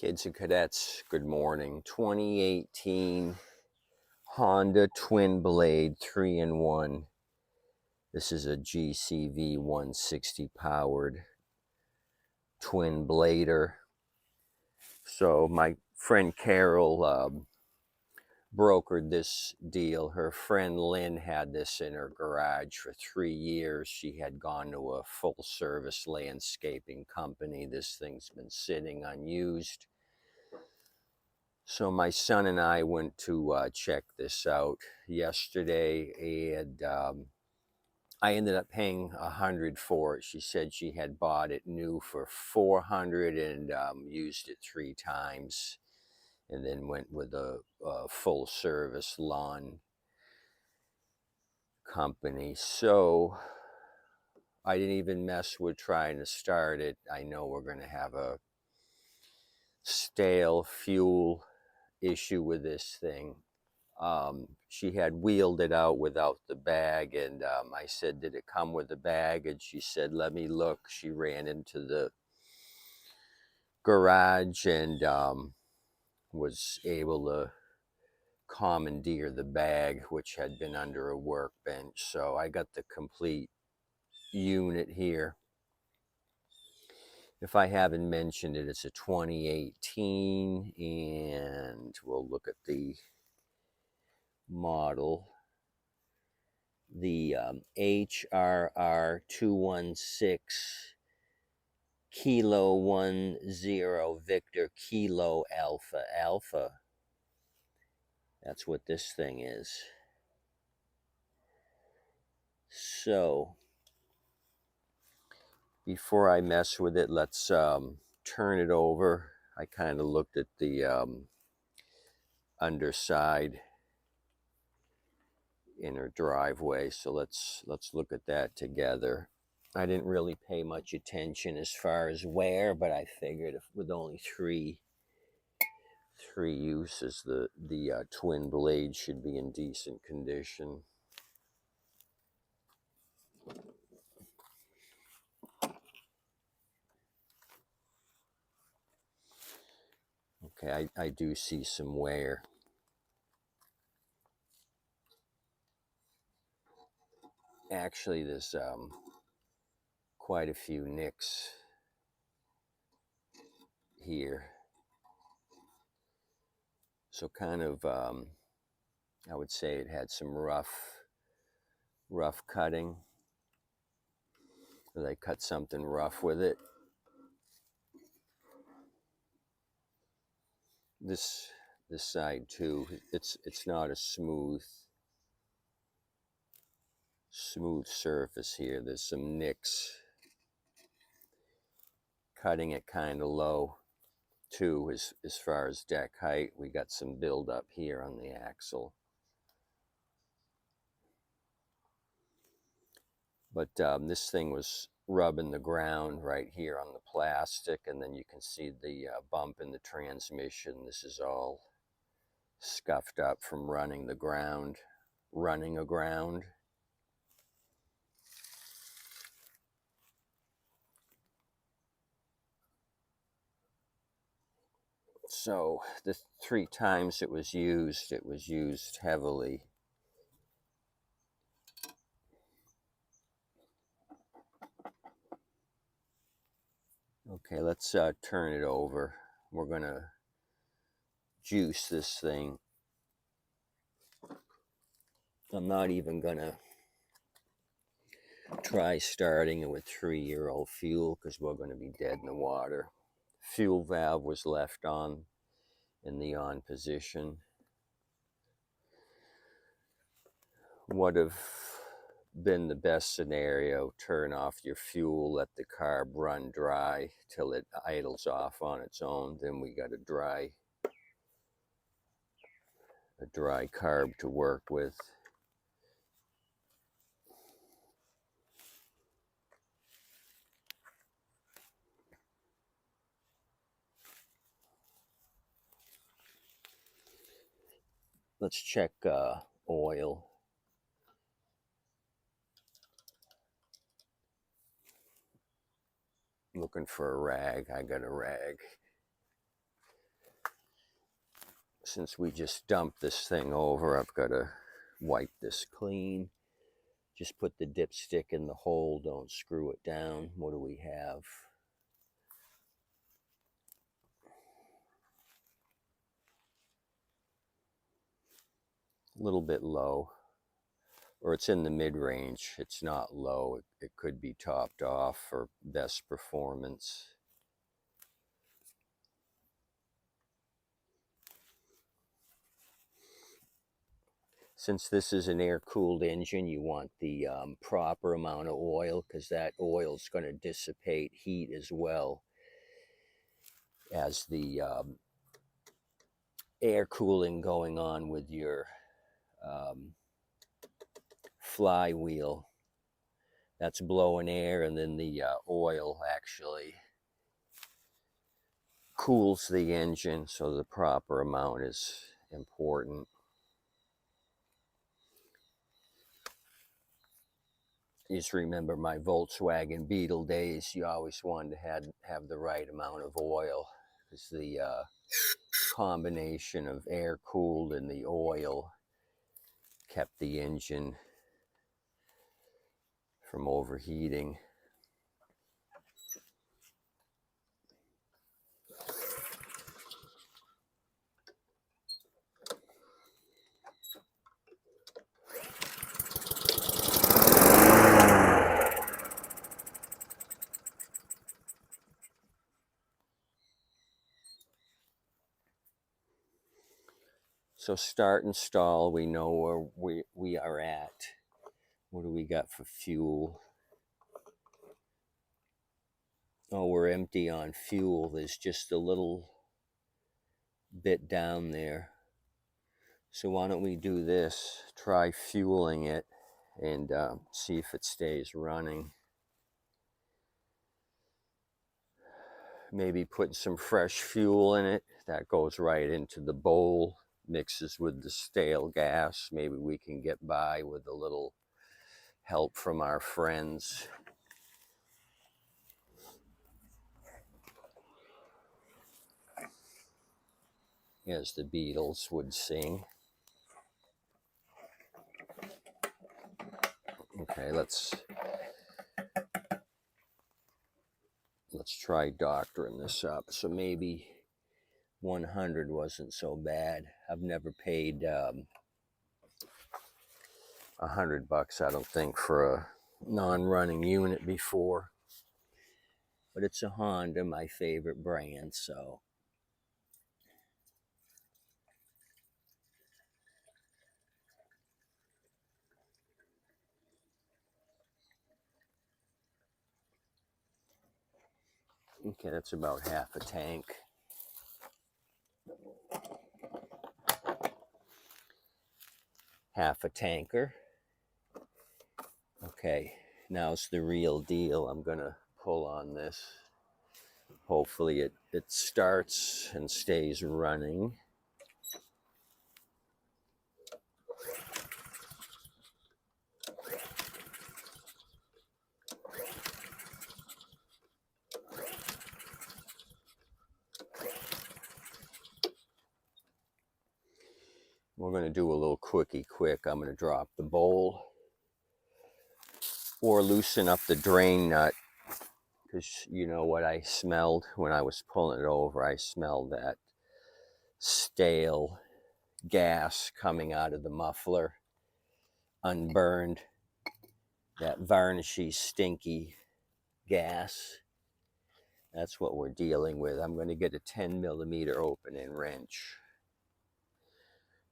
Kids and cadets, good morning. 2018 Honda Twin Blade 3-in-1. This is a GCV160 powered twin blader. So my friend Carol brokered this deal. Her friend Lynn had this in her garage for 3 years. She had gone to a full service landscaping company. This thing's been sitting unused. So my son and I went to check this out yesterday, and I ended up paying $100 for it. She said she had bought it new for $400 and used it 3 times, and then went with a full service lawn company. So I didn't even mess with trying to start it. I know we're going to have a stale fuel issue with this thing. She had wheeled it out without the bag, and I said, did it come with the bag? And she said, let me look. She ran into the garage and was able to commandeer the bag, which had been under a workbench. So I got the complete unit here. If I haven't mentioned it, it's a 2018, and we'll look at the model. The HRR 216 Kilo 10 Victor Kilo Alpha Alpha. That's what this thing is. So before I mess with it, let's turn it over. I kind of looked at the underside in her driveway, so let's look at that together. I didn't really pay much attention as far as wear, but I figured if with only three uses, the twin blade should be in decent condition. Okay, I do see some wear. Actually, there's quite a few nicks here. So kind of, I would say it had some rough cutting. They cut something rough with it. This side too, it's not a smooth surface here. There's some nicks, cutting it kind of low too as far as deck height. We got some build up here on the axle, but this thing was rubbing the ground right here on the plastic, and then you can see the bump in the transmission. This is all scuffed up from running aground. So the 3 times it was used heavily. Okay, let's turn it over. We're gonna juice this thing. I'm not even gonna try starting it with 3-year-old fuel because we're going to be dead in the water. Fuel valve was left on in the on position. What have been the best scenario? Turn off your fuel, let the carb run dry till it idles off on its own. Then we got a dry carb to work with. Let's check oil. Looking for a rag. I got a rag. since we just dumped this thing over, I've got to wipe this clean. Just put the dipstick in the hole, don't screw it down. What do we have? A little bit low, or it's in the mid-range. It's not low. It could be topped off for best performance. Since this is an air-cooled engine, you want the proper amount of oil, because that oil is going to dissipate heat as well as the air cooling going on with your flywheel. That's blowing air, and then the oil actually cools the engine, so the proper amount is important. Just remember my Volkswagen Beetle days, you always wanted to have the right amount of oil, because the combination of air cooled and the oil kept the engine from overheating. So start and stall, we know where we are at. What do we got for fuel? Oh, we're empty on fuel. There's just a little bit down there. So why don't we do this? Try fueling it and see if it stays running. Maybe putting some fresh fuel in it. That goes right into the bowl, mixes with the stale gas. Maybe we can get by with a little help from our friends. As the Beatles would sing. Okay, let's try doctoring this up. So maybe 100 wasn't so bad. I've never paid $100, I don't think, for a non-running unit before. But it's a Honda, my favorite brand, so. Okay, that's about half a tank. Half a tanker. Okay, now's the real deal. I'm gonna pull on this. Hopefully it starts and stays running. We're going to do a little quickie quick. I'm going to drop the bowl or loosen up the drain nut, because you know what I smelled when I was pulling it over? I smelled that stale gas coming out of the muffler, unburned, that varnishy, stinky gas. That's what we're dealing with. I'm going to get a 10mm open-end wrench.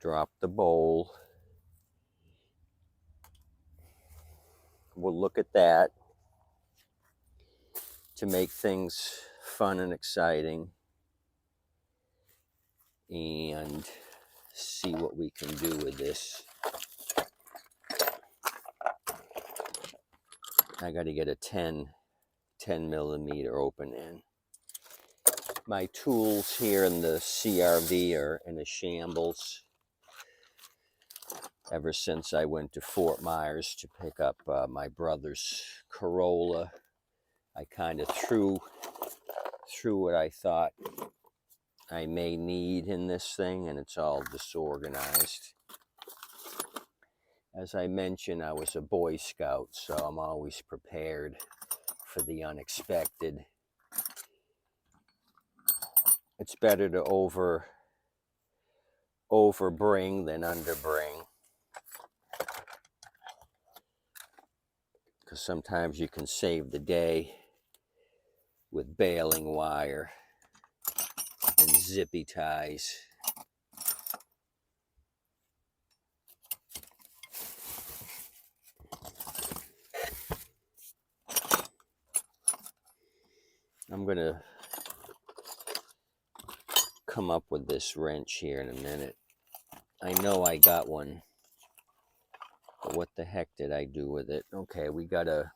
Drop the bowl. We'll look at that to make things fun and exciting and see what we can do with this. I got to get a 10mm open end. My tools here in the CRV are in a shambles. Ever since I went to Fort Myers to pick up my brother's Corolla, I kind of threw what I thought I may need in this thing, and it's all disorganized. As I mentioned, I was a Boy Scout, so I'm always prepared for the unexpected. It's better to overbring than underbring, because sometimes you can save the day with baling wire and zippy ties. I'm gonna come up with this wrench here in a minute. I know I got one, but what the heck did I do with it? Okay, we got a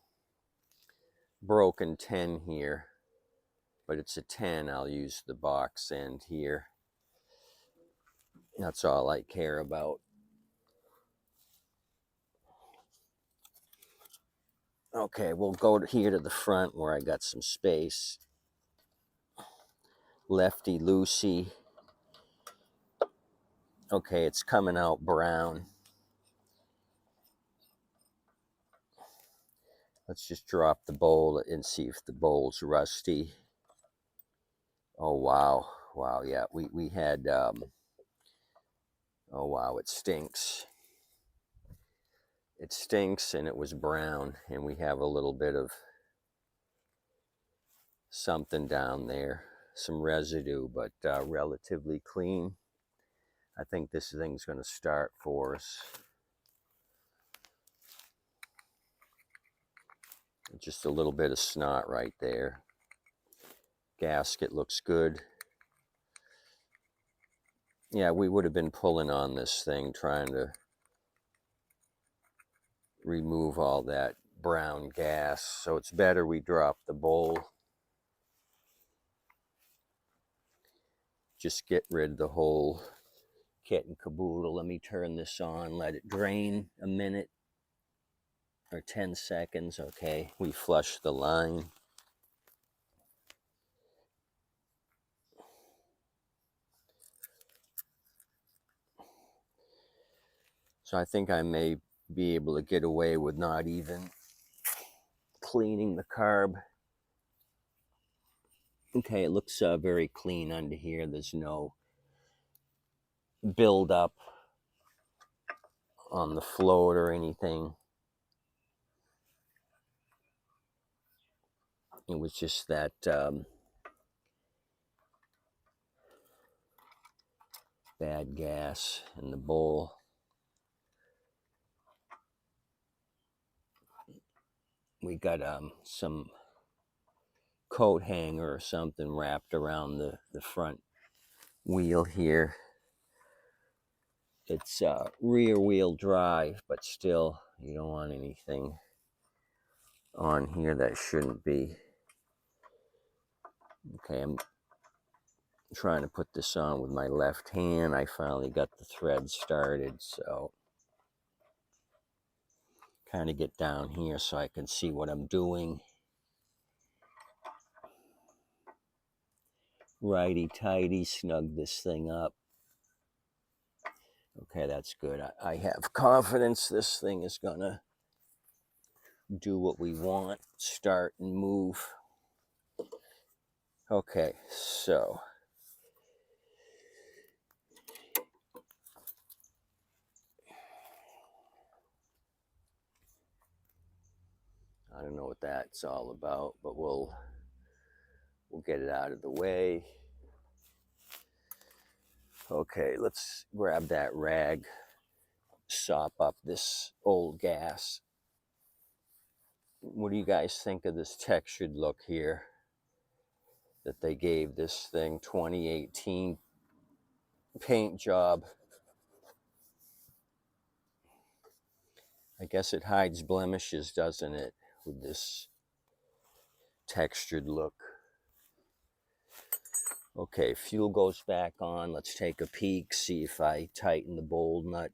broken 10 here, but it's a 10. I'll use the box end here. That's all I care about. Okay, we'll go here to the front where I got some space. Lefty loosey. Okay, it's coming out brown. Let's just drop the bowl and see if the bowl's rusty. Oh, wow. Wow, yeah, we had, oh, wow, it stinks. It stinks, and it was brown, and we have a little bit of something down there, some residue, but relatively clean. I think this thing's going to start for us. Just a little bit of snot right there. Gasket looks good. Yeah, we would have been pulling on this thing, trying to remove all that brown gas. So it's better we drop the bowl. Just get rid of the whole kit and caboodle. Let me turn this on, let it drain a minute or 10 seconds. Okay, we flush the line. So I think I may be able to get away with not even cleaning the carb. Okay, it looks very clean under here. There's no buildup on the float or anything. It was just that bad gas in the bowl. We got some coat hanger or something wrapped around the front wheel here. It's rear wheel drive, but still, you don't want anything on here that shouldn't be. Okay, I'm trying to put this on with my left hand. I finally got the thread started, so kind of get down here so I can see what I'm doing. Righty tighty, snug this thing up. Okay, that's good. I have confidence this thing is gonna do what we want, start and move. Okay, so I don't know what that's all about, but we'll get it out of the way. Okay, let's grab that rag, sop up this old gas. What do you guys think of this textured look here that they gave this thing? 2018 paint job. I guess it hides blemishes, doesn't it, with this textured look. Okay, fuel goes back on. Let's take a peek, see if I tighten the bowl nut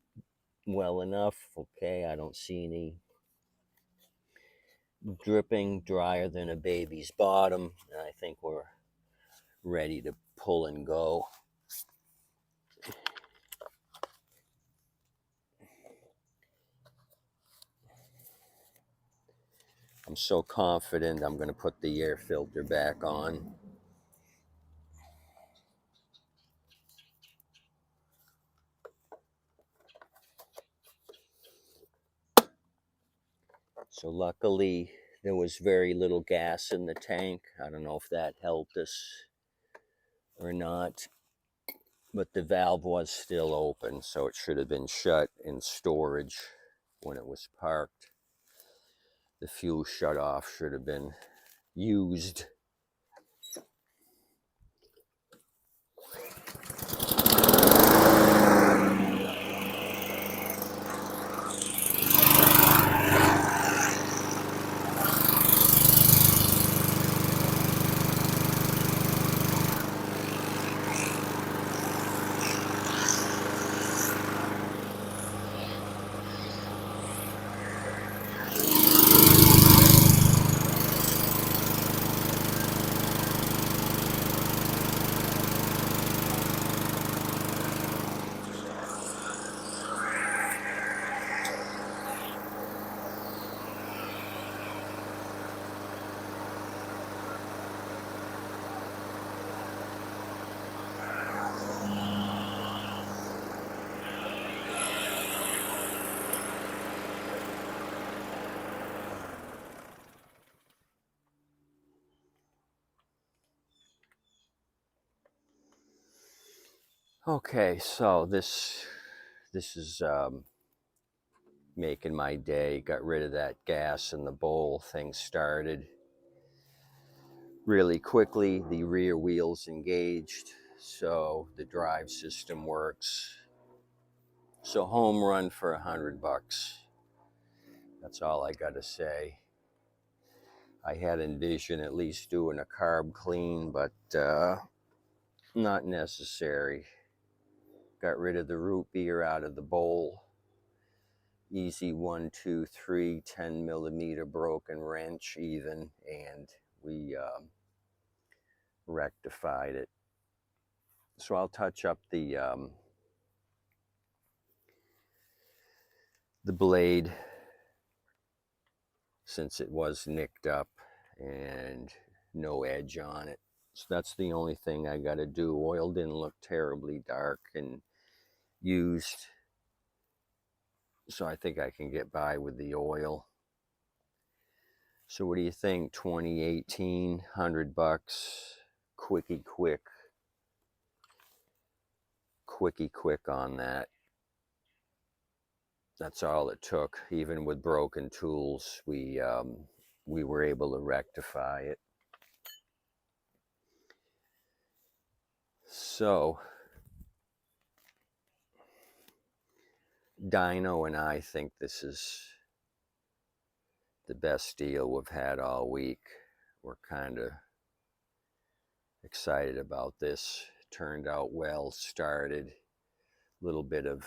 well enough. Okay, I don't see any dripping, drier than a baby's bottom. And I think we're ready to pull and go. I'm so confident I'm going to put the air filter back on. So luckily there was very little gas in the tank. I don't know if that helped us or not, but the valve was still open, so it should have been shut in storage when it was parked. The fuel shut off should have been used. Okay, so this is making my day. Got rid of that gas in the bowl. Things started really quickly. The rear wheels engaged, so the drive system works. So home run for $100. That's all I gotta say. I had envisioned at least doing a carb clean, but not necessary. Got rid of the root beer out of the bowl. Easy 1, 2, 3, 10 millimeter broken wrench even, and we rectified it. So I'll touch up the blade since it was nicked up and no edge on it. So that's the only thing I got to do. Oil didn't look terribly dark and used, so I think I can get by with the oil. So what do you think? 2018, $100, quickie quick on that. That's all it took. Even with broken tools, we were able to rectify it. So Dino and I think this is the best deal we've had all week. We're kind of excited about this. Turned out well, started. A little bit of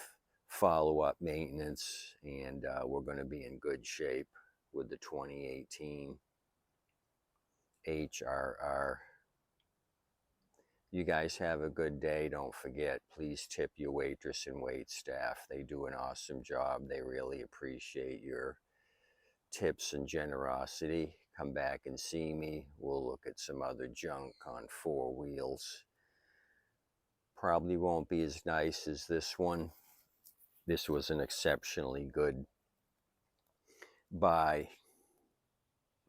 follow-up maintenance, and we're going to be in good shape with the 2018 HRR. You guys have a good day. Don't forget, please tip your waitress and wait staff. They do an awesome job. They really appreciate your tips and generosity. Come back and see me. We'll look at some other junk on 4 wheels. Probably won't be as nice as this one. This was an exceptionally good buy.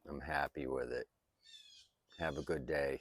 I'm happy with it. Have a good day.